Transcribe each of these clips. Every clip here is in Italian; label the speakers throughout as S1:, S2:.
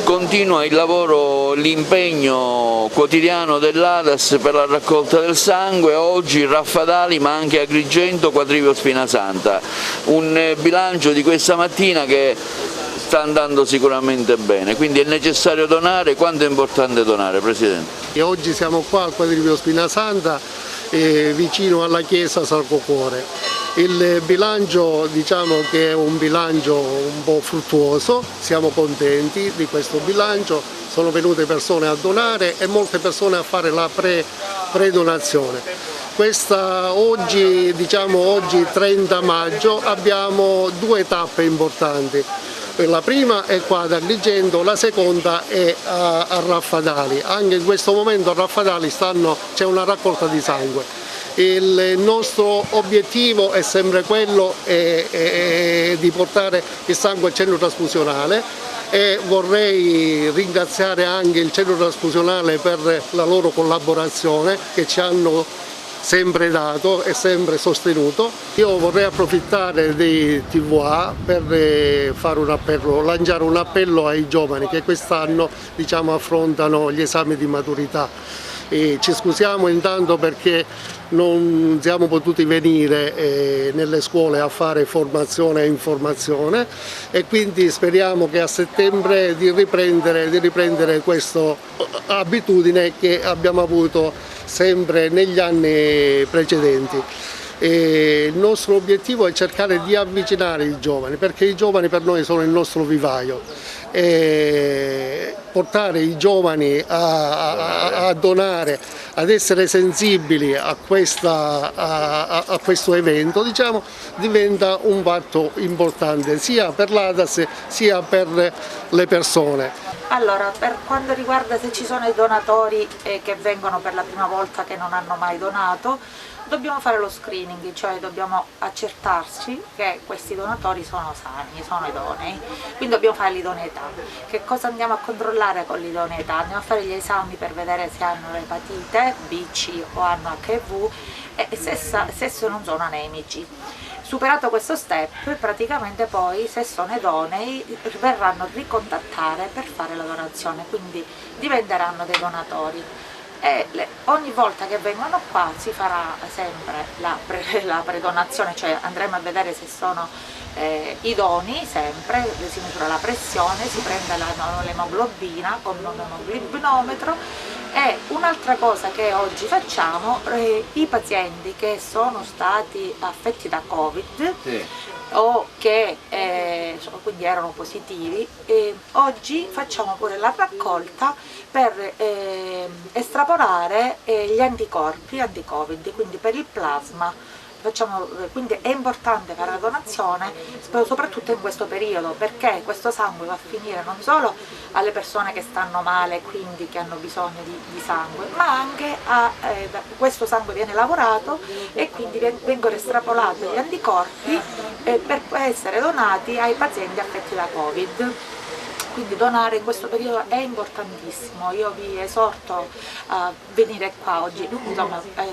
S1: continua il lavoro, l'impegno quotidiano dell'ADAS per la raccolta del sangue, oggi Raffadali ma anche Agrigento, Quadrivio Spinasanta. Un bilancio di questa mattina che sta andando sicuramente bene, quindi è necessario donare. Quanto è importante donare, Presidente?
S2: E oggi siamo qua al Quadrivio Spinasanta, vicino alla chiesa Sacro Cuore. Il bilancio, diciamo che è un bilancio un po' fruttuoso, siamo contenti di questo bilancio, sono venute persone a donare e molte persone a fare la pre-donazione. Oggi 30 maggio abbiamo due tappe importanti. La prima è qua ad Agrigento, la seconda è a Raffadali. Anche in questo momento a Raffadali c'è una raccolta di sangue. Il nostro obiettivo è sempre quello di portare il sangue al centro trasfusionale e vorrei ringraziare anche il centro trasfusionale per la loro collaborazione che ci hanno sempre dato e sempre sostenuto. Io vorrei approfittare di TVA per fare un appello, lanciare un appello ai giovani che quest'anno affrontano gli esami di maturità. E ci scusiamo intanto perché non siamo potuti venire nelle scuole a fare formazione e informazione e quindi speriamo che a settembre di riprendere questa abitudine che abbiamo avuto sempre negli anni precedenti. Il nostro obiettivo è cercare di avvicinare i giovani, perché i giovani per noi sono il nostro vivaio, e portare i giovani a donare, ad essere sensibili a questo evento, diventa un fatto importante sia per l'ADAS sia per le persone.
S3: Allora, per quanto riguarda se ci sono i donatori che vengono per la prima volta che non hanno mai donato, dobbiamo fare lo screening, cioè dobbiamo accertarci che questi donatori sono sani, sono idonei, quindi dobbiamo fare l'idoneità. Che cosa andiamo a controllare con l'idoneità? Andiamo a fare gli esami per vedere se hanno l'epatite B, C o hanno HIV e se non sono anemici. Superato questo step, praticamente poi se sono idonei verranno ricontattare per fare la donazione, quindi diventeranno dei donatori. E ogni volta che vengono qua si farà sempre la predonazione, cioè andremo a vedere se sono idonei sempre, si misura la pressione, si prende l'emoglobina con un emoglobinometro. E un'altra cosa che oggi facciamo, i pazienti che sono stati affetti da Covid o che quindi erano positivi, oggi facciamo pure la raccolta per estrapolare gli anticorpi anti-Covid, quindi per il plasma. Quindi è importante fare la donazione soprattutto in questo periodo, perché questo sangue va a finire non solo alle persone che stanno male, quindi che hanno bisogno di sangue, ma anche questo sangue viene lavorato e quindi vengono estrapolati gli anticorpi per essere donati ai pazienti affetti da Covid. Quindi donare in questo periodo è importantissimo. Io vi esorto a venire qua oggi,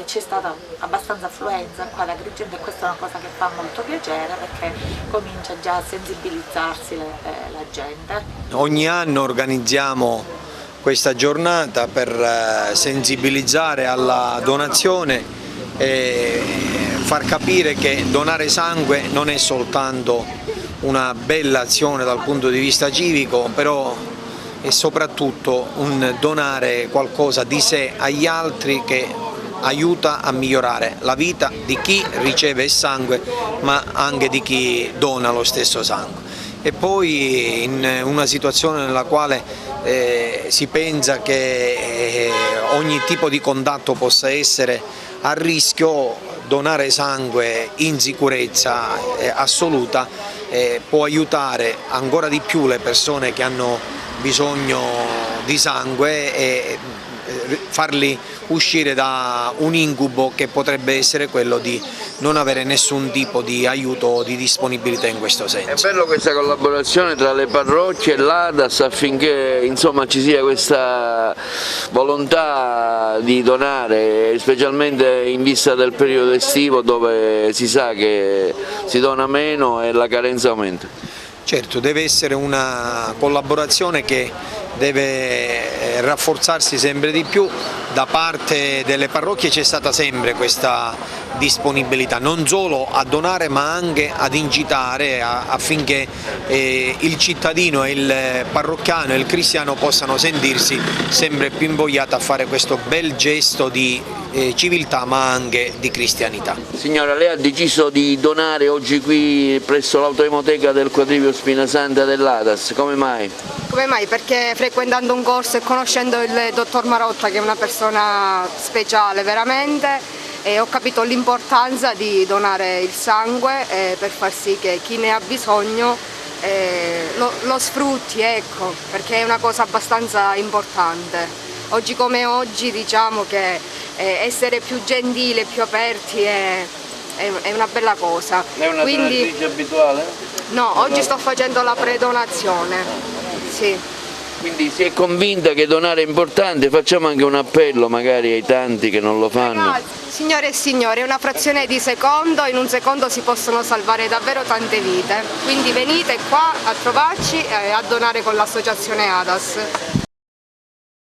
S3: c'è stata abbastanza affluenza qua ad Agrigento e questa è una cosa che fa molto piacere perché comincia già a sensibilizzarsi la gente.
S4: Ogni anno organizziamo questa giornata per sensibilizzare alla donazione e far capire che donare sangue non è soltanto una bella azione dal punto di vista civico, però è soprattutto un donare qualcosa di sé agli altri che aiuta a migliorare la vita di chi riceve il sangue ma anche di chi dona lo stesso sangue. E poi in una situazione nella quale si pensa che ogni tipo di contatto possa essere a rischio, donare sangue in sicurezza assoluta può aiutare ancora di più le persone che hanno bisogno di sangue e farli uscire da un incubo che potrebbe essere quello di non avere nessun tipo di aiuto o di disponibilità in questo senso.
S1: È bello questa collaborazione tra le parrocchie e l'ADAS affinché ci sia questa volontà di donare, specialmente in vista del periodo estivo dove si sa che si dona meno e la carenza aumenta.
S4: Certo, deve essere una collaborazione che deve rafforzarsi sempre di più. Da parte delle parrocchie c'è stata sempre questa disponibilità, non solo a donare ma anche ad incitare affinché il cittadino, il parrocchiano e il cristiano possano sentirsi sempre più invogliati a fare questo bel gesto di civiltà ma anche di cristianità.
S1: Signora, lei ha deciso di donare oggi qui presso l'autoemoteca del Quadrivio Spinasanta dell'ADAS, come mai?
S5: Come mai? Perché frequentando un corso e conoscendo il dottor Marotta, che è una persona speciale veramente, ho capito l'importanza di donare il sangue per far sì che chi ne ha bisogno lo sfrutti, ecco, perché è una cosa abbastanza importante. Oggi come oggi diciamo che essere più gentili, più aperti è una bella cosa.
S1: È una donatrice abituale?
S5: No, oggi sto facendo la predonazione, sì.
S1: Quindi si è convinta che donare è importante, facciamo anche un appello magari ai tanti che non lo fanno.
S5: Ragazzi, signore e signori, è una frazione di secondo, in un secondo si possono salvare davvero tante vite, quindi venite qua a trovarci e a donare con l'associazione ADAS.